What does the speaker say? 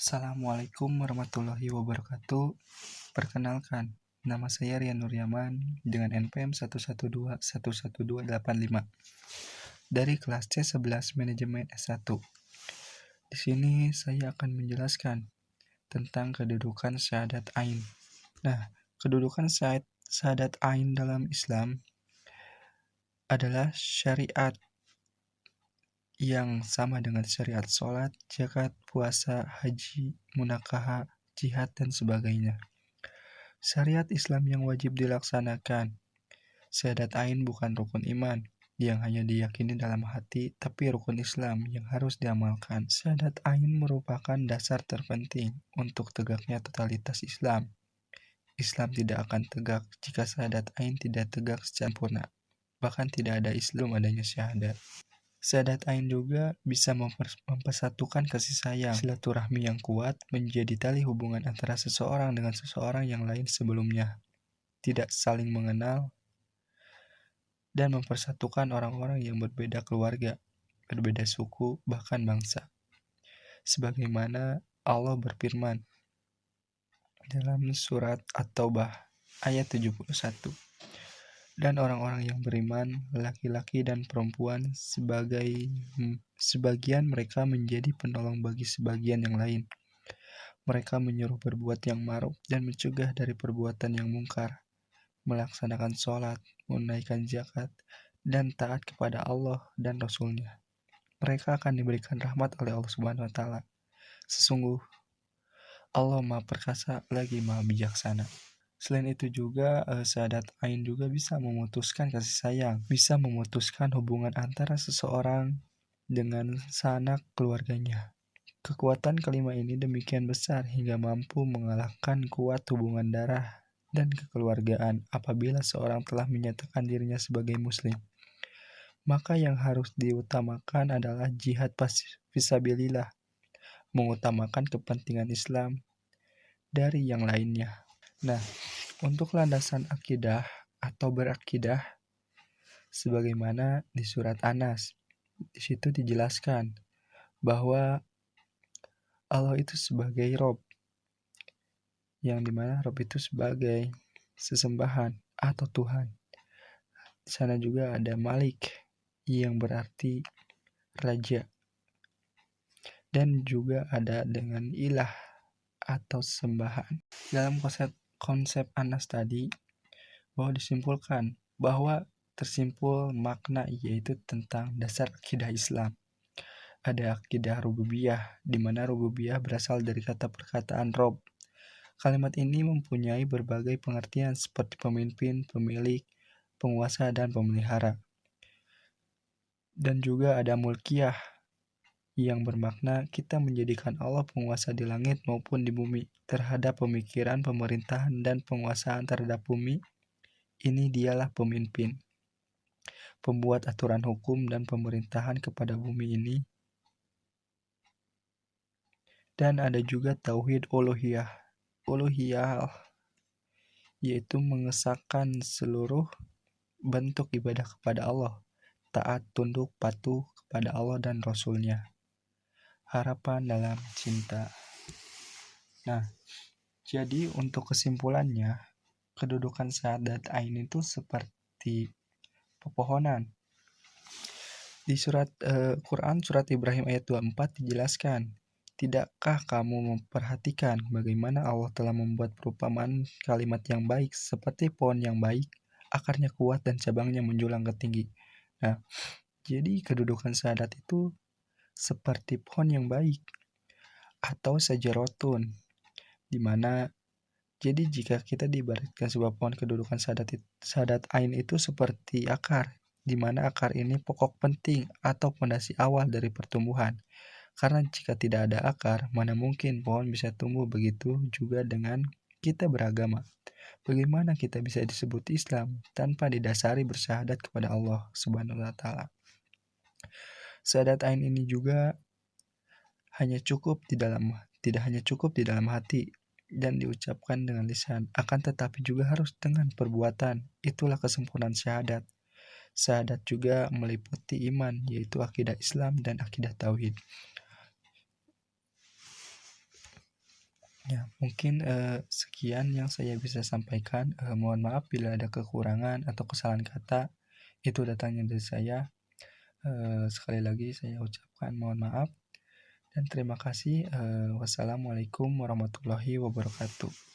Assalamualaikum warahmatullahi wabarakatuh. Perkenalkan, nama saya Rian Nuryaman dengan NPM 112112885 dari kelas C11 Manajemen S1. Di sini saya akan menjelaskan tentang kedudukan syahadat ain. Nah, kedudukan syahadat ain dalam Islam adalah syariat yang sama dengan syariat sholat, zakat, puasa, haji, munakaha, jihad, dan sebagainya. Syariat Islam yang wajib dilaksanakan. Syahadat ain bukan rukun iman yang hanya diyakini dalam hati, tapi rukun Islam yang harus diamalkan. Syahadat ain merupakan dasar terpenting untuk tegaknya totalitas Islam. Islam tidak akan tegak jika syahadat ain tidak tegak secara sempurna. Bahkan tidak ada Islam adanya syahadat. Syahadat ain juga bisa mempersatukan kasih sayang, silaturahmi yang kuat, menjadi tali hubungan antara seseorang dengan seseorang yang lain sebelumnya tidak saling mengenal, dan mempersatukan orang-orang yang berbeda keluarga, berbeda suku, bahkan bangsa. Sebagaimana Allah berfirman dalam surat At-Taubah ayat 71. Dan orang-orang yang beriman, laki-laki dan perempuan, sebagian mereka menjadi penolong bagi sebagian yang lain. Mereka menyuruh berbuat yang ma'ruf dan mencegah dari perbuatan yang mungkar, melaksanakan sholat, menunaikan zakat, dan taat kepada Allah dan Rasul-Nya. Mereka akan diberikan rahmat oleh Allah Subhanahu wa Ta'ala. Sesungguh Allah Maha Perkasa lagi Maha Bijaksana. Selain itu juga, syahadat ain juga bisa memutuskan kasih sayang, bisa memutuskan hubungan antara seseorang dengan sanak keluarganya. Kekuatan kelima ini demikian besar hingga mampu mengalahkan kuat hubungan darah dan kekeluargaan apabila seorang telah menyatakan dirinya sebagai muslim. Maka yang harus diutamakan adalah jihad fisabilillah, mengutamakan kepentingan Islam dari yang lainnya. Nah, untuk landasan akidah atau berakidah sebagaimana di surat Anas, di situ dijelaskan bahwa Allah itu sebagai Rob, yang dimana Rob itu sebagai sesembahan atau Tuhan. Di sana juga ada Malik yang berarti raja, dan juga ada dengan ilah atau sembahan. Dalam konsep Anas tadi, bahwa disimpulkan bahwa tersimpul makna yaitu tentang dasar akidah Islam. Ada akidah rububiyah, di mana rububiyah berasal dari kata perkataan Rob. Kalimat ini mempunyai berbagai pengertian seperti pemimpin, pemilik, penguasa, dan pemelihara. Dan juga ada mulkiyah yang bermakna kita menjadikan Allah penguasa di langit maupun di bumi. Terhadap pemikiran, pemerintahan, dan penguasaan terhadap bumi, ini dialah pemimpin, pembuat aturan hukum dan pemerintahan kepada bumi ini. Dan ada juga tauhid uluhiyah. Uluhiyah yaitu mengesahkan seluruh bentuk ibadah kepada Allah, taat, tunduk, patuh kepada Allah dan Rasul-Nya. Harapan dalam cinta. Nah, jadi untuk kesimpulannya, kedudukan syahadat ain itu seperti pepohonan. Di surat Quran surat Ibrahim ayat 24 dijelaskan, tidakkah kamu memperhatikan bagaimana Allah telah membuat perumpamaan kalimat yang baik seperti pohon yang baik, akarnya kuat dan cabangnya menjulang ke tinggi. Nah, jadi kedudukan syahadat itu seperti pohon yang baik atau sajarotun, di mana jadi jika kita diibaratkan sebuah pohon, kedudukan syahadat ain itu seperti akar, di mana akar ini pokok penting atau fondasi awal dari pertumbuhan. Karena jika tidak ada akar, mana mungkin pohon bisa tumbuh. Begitu juga dengan kita beragama. Bagaimana kita bisa disebut Islam tanpa didasari bersyahadat kepada Allah Subhanahu wa Ta'ala? Syahadat ain ini juga tidak hanya cukup di dalam hati dan diucapkan dengan lisan, akan tetapi juga harus dengan perbuatan. Itulah kesempurnaan syahadat. Syahadat juga meliputi iman, yaitu akidah Islam dan akidah tauhid. Ya, mungkin, sekian yang saya bisa sampaikan, mohon maaf bila ada kekurangan atau kesalahan kata, itu datangnya dari saya. Sekali lagi saya ucapkan mohon maaf dan terima kasih, wassalamualaikum warahmatullahi wabarakatuh.